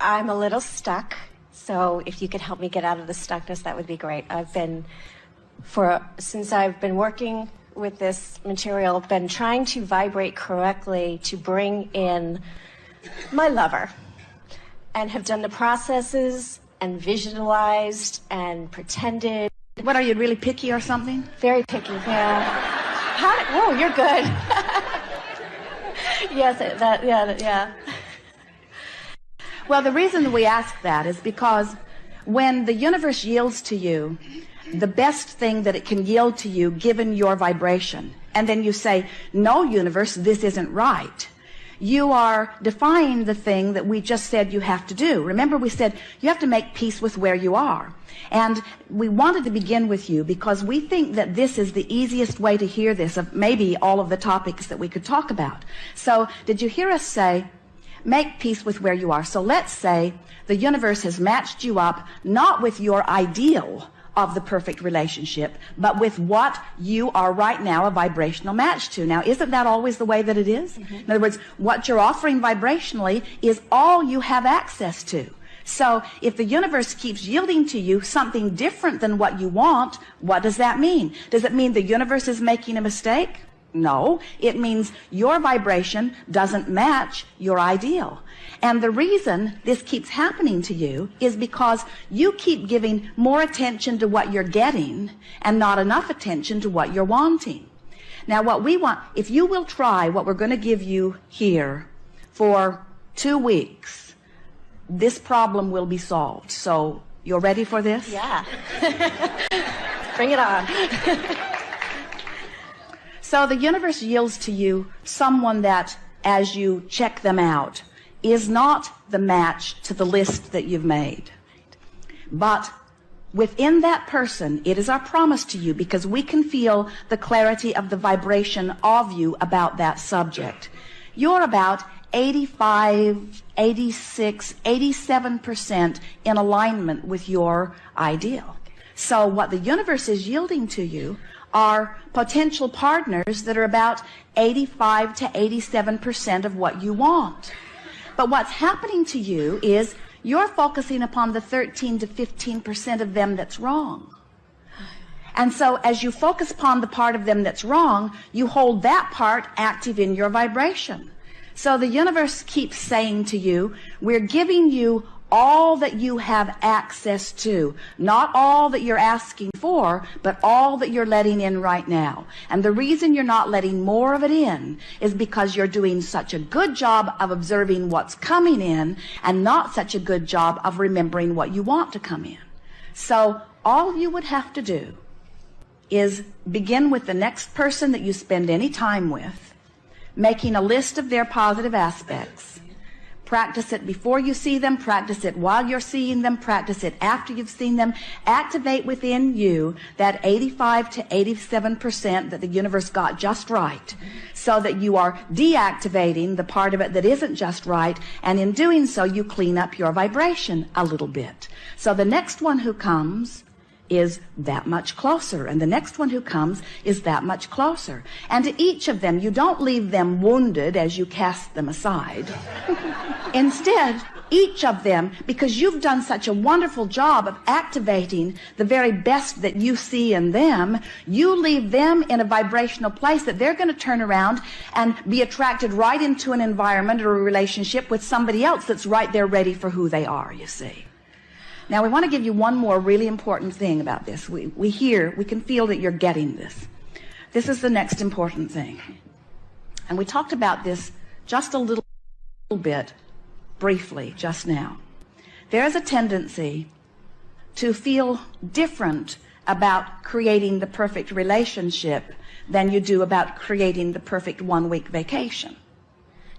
I'm a little stuck, so if you could help me get out of the stuckness, that would be great. Since I've been working with this material, been trying to vibrate correctly to bring in my lover, and have done the processes and visualized and pretended. What, are you really picky or something? Very picky, yeah. Oh, you're good. Yes, yeah. Well, the reason we ask that is because when the universe yields to you the best thing that it can yield to you given your vibration, and then you say, no, universe, this isn't right, you are defying the thing that we just said you have to do. Remember, we said you have to make peace with where you are. And we wanted to begin with you because we think that this is the easiest way to hear this of maybe all of the topics that we could talk about. So did you hear us say, make peace with where you are? So let's say the universe has matched you up not with your ideal of the perfect relationship, but with what you are right now a vibrational match to. Now, isn't that always the way that it is? Mm-hmm. In other words, what you're offering vibrationally is all you have access to. So if the universe keeps yielding to you something different than what you want, what does that mean? Does it mean the universe is making a mistake? No, it means your vibration doesn't match your ideal. And the reason this keeps happening to you is because you keep giving more attention to what you're getting and not enough attention to what you're wanting. Now, what we want, if you will try what we're going to give you here for 2 weeks, this problem will be solved. So, you're ready for this? Yeah. Bring it on. So the universe yields to you someone that, as you check them out, is not the match to the list that you've made. But within that person, it is our promise to you, because we can feel the clarity of the vibration of you about that subject. You're about 85, 86, 87% in alignment with your ideal. So what the universe is yielding to you are potential partners that are about 85 to 87% of what you want. But what's happening to you is you're focusing upon the 13 to 15% of them that's wrong. And so as you focus upon the part of them that's wrong, you hold that part active in your vibration. So the universe keeps saying to you, we're giving you all that you have access to, not all that you're asking for, but all that you're letting in right now. And the reason you're not letting more of it in is because you're doing such a good job of observing what's coming in and not such a good job of remembering what you want to come in. So all you would have to do is begin with the next person that you spend any time with, making a list of their positive aspects. Practice it before you see them, practice it while you're seeing them, practice it after you've seen them. Activate within you that 85 to 87% that the universe got just right, so that you are deactivating the part of it that isn't just right, and in doing so you clean up your vibration a little bit. So the next one who comes is that much closer, and the next one who comes is that much closer. And to each of them, you don't leave them wounded as you cast them aside. Instead, each of them, because you've done such a wonderful job of activating the very best that you see in them, you leave them in a vibrational place that they're going to turn around and be attracted right into an environment or a relationship with somebody else that's right there ready for who they are, you see. Now, we want to give you one more really important thing about this. We can feel that you're getting this. This is the next important thing. And we talked about this just a little bit briefly just now. There is a tendency to feel different about creating the perfect relationship than you do about creating the perfect 1-week vacation.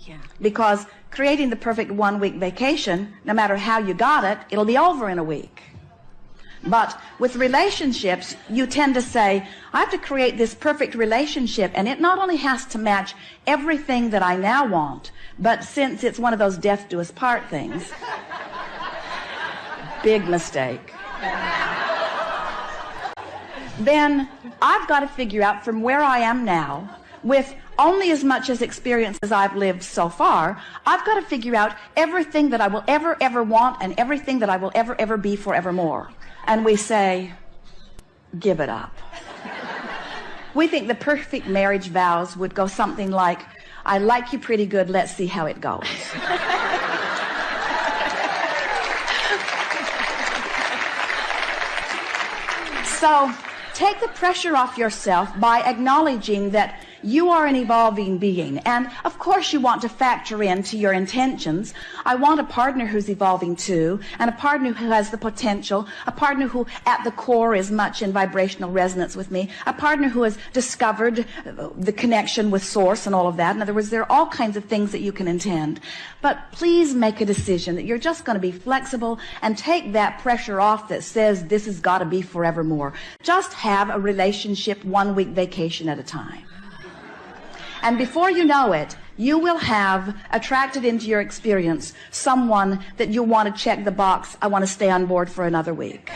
Yeah. Because creating the perfect 1-week vacation, no matter how you got it, it'll be over in a week. But with relationships, you tend to say, I have to create this perfect relationship, and it not only has to match everything that I now want, but since it's one of those death do us part things, big mistake. Then I've got to figure out from where I am now, with only as much as experience as I've lived so far, I've got to figure out everything that I will ever want and everything that I will ever be forevermore. And we say, give it up. We think the perfect marriage vows would go something like, I like you pretty good, let's see how it goes. So take the pressure off yourself by acknowledging that you are an evolving being. And of course you want to factor into your intentions. I want a partner who's evolving too, and a partner who has the potential, a partner who at the core is much in vibrational resonance with me, a partner who has discovered the connection with source and all of that. In other words, there are all kinds of things that you can intend. But please make a decision that you're just going to be flexible and take that pressure off that says this has got to be forevermore. Just have a relationship 1 week vacation at a time. And before you know it, you will have attracted into your experience someone that you want to check the box, I want to stay on board for another week.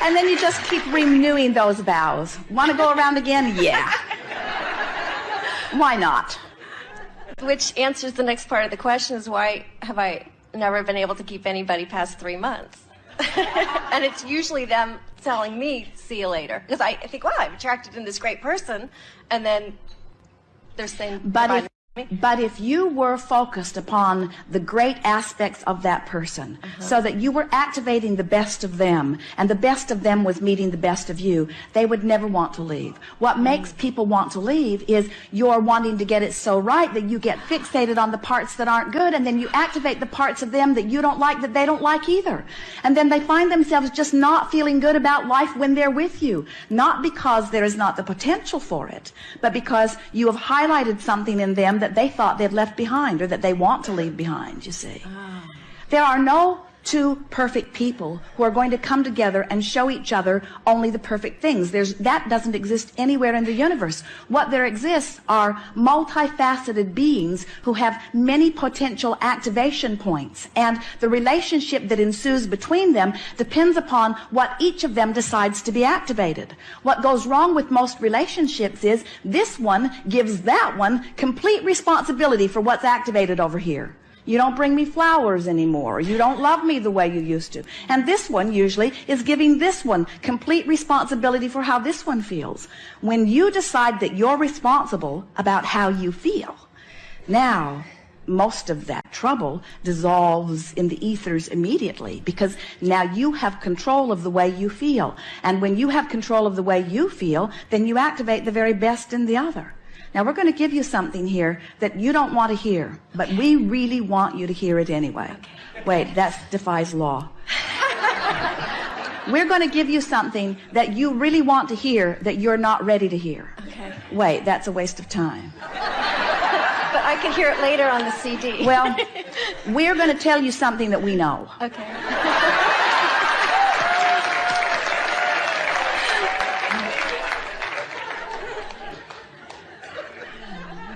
And then you just keep renewing those vows. Want to go around again? Yeah. Why not? Which answers the next part of the question is, why have I never been able to keep anybody past 3 months? And it's usually them telling me, see you later. Because I think, well, I've attracted in this great person. And then they're saying, but if you were focused upon the great aspects of that person, so that you were activating the best of them, and the best of them was meeting the best of you, they would never want to leave. What makes people want to leave is you're wanting to get it so right that you get fixated on the parts that aren't good, and then you activate the parts of them that you don't like, that they don't like either. And then they find themselves just not feeling good about life when they're with you. Not because there is not the potential for it, but because you have highlighted something in them that they thought they'd left behind, or that they want to leave behind, you see. There are no two perfect people who are going to come together and show each other only the perfect things. That doesn't exist anywhere in the universe. What there exists are multifaceted beings who have many potential activation points, and the relationship that ensues between them depends upon what each of them decides to be activated. What goes wrong with most relationships is this one gives that one complete responsibility for what's activated over here. You don't bring me flowers anymore. You don't love me the way you used to. And this one usually is giving this one complete responsibility for how this one feels. When you decide that you're responsible about how you feel, now most of that trouble dissolves in the ethers immediately, because now you have control of the way you feel. And when you have control of the way you feel, then you activate the very best in the other. Now, we're going to give you something here that you don't want to hear, but we really want you to hear it anyway. Okay. Wait, that defies law. We're going to give you something that you really want to hear that you're not ready to hear. Okay. Wait, that's a waste of time. But I can hear it later on the CD. Well, we're going to tell you something that we know. Okay.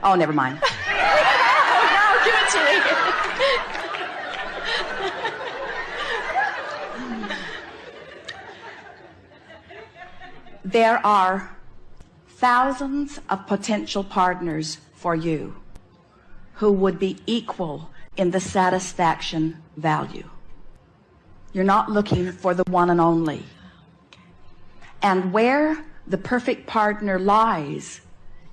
Oh, never mind. No, give it to me. There are thousands of potential partners for you who would be equal in the satisfaction value. You're not looking for the one and only. And where the perfect partner lies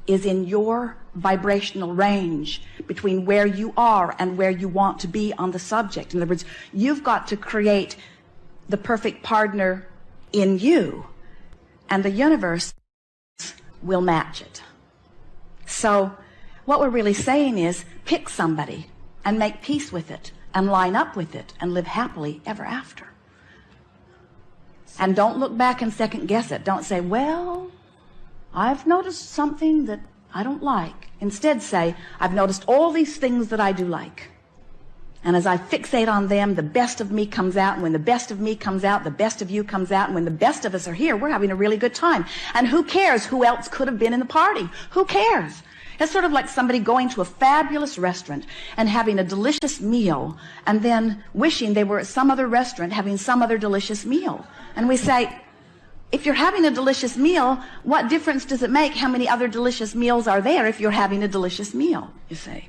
is in your vibrational range between where you are and where you want to be on the subject. In other words, you've got to create the perfect partner in you, and the universe will match it. So what we're really saying is, pick somebody and make peace with it and line up with it and live happily ever after. And don't look back and second guess it. Don't say, well, I've noticed something that I don't like. Instead say, I've noticed all these things that I do like. And as I fixate on them, the best of me comes out. And when the best of me comes out, the best of you comes out. And when the best of us are here, we're having a really good time. And who cares who else could have been in the party? Who cares? It's sort of like somebody going to a fabulous restaurant and having a delicious meal and then wishing they were at some other restaurant having some other delicious meal. And we say, if you're having a delicious meal, what difference does it make how many other delicious meals are there if you're having a delicious meal, you see?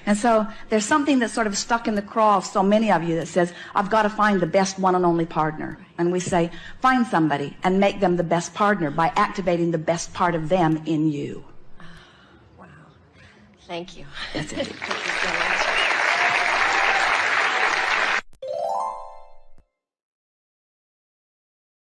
And so there's something that's sort of stuck in the craw of so many of you that says, I've got to find the best one and only partner. And we say, find somebody and make them the best partner by activating the best part of them in you. Wow. Thank you. That's it. Thank you so much.